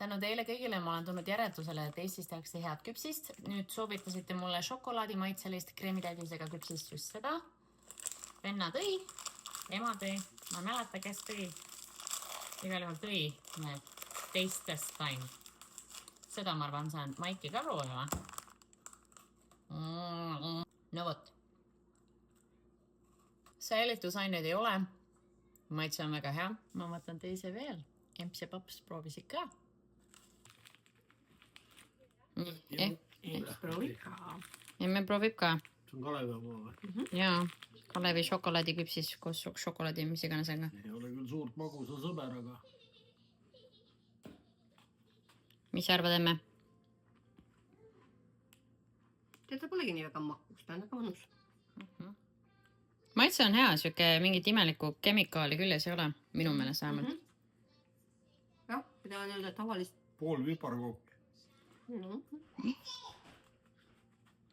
tänu teile kõigile ma olen tulnud järeldusele, et Eestis tehakse head küpsist. Nüüd soovitasite mulle šokolaadimaitselist kreemitäidisega küpsist just seda. Venna tõi, ema tõi, ma ei mäleta, kes tõi. Igal juhul tõi need teistest time. Seda ma arvan saan Maiki ka proovima. No võt. Säilitusaineid ei ole. Maitse on väga hea. Ma võtan teise veel. Emps ja paps proovisid ka. Proovib ka. Emme proovib ka. See on Kalevi oma või? Jaa, Kalevi šokolaadiküpsis koos šokolaadi, mis iganesega. Ei ole küll suurt magusa sõber, aga... Mis arvad, emme? Teeta polegi nii väga makus, ta on väga mõnus. Maitse on hea, süke mingit imelikku kemikaali küljes ei ole, minu meelest vähemalt. Jah, pidaan öelda tavalist. Pool viparkook.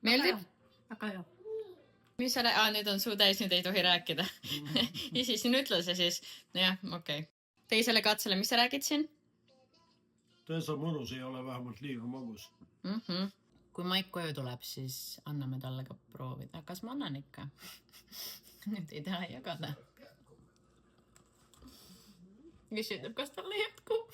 Meeldib? Väga hea. Mis sa nüüd on suu täis, nüüd ei tohi rääkida. Isi siin ütles ja siis, jah, okei. Teisele katsele, mis sa räägid siin? Tõesa mõnus ei ole vähemalt liiga magus. Kui Maik koju tuleb, siis anname talle ka proovida. Kas ma annan ikka? Nüüd ei taha jagada. Mis ütleb, kas talle jätkub?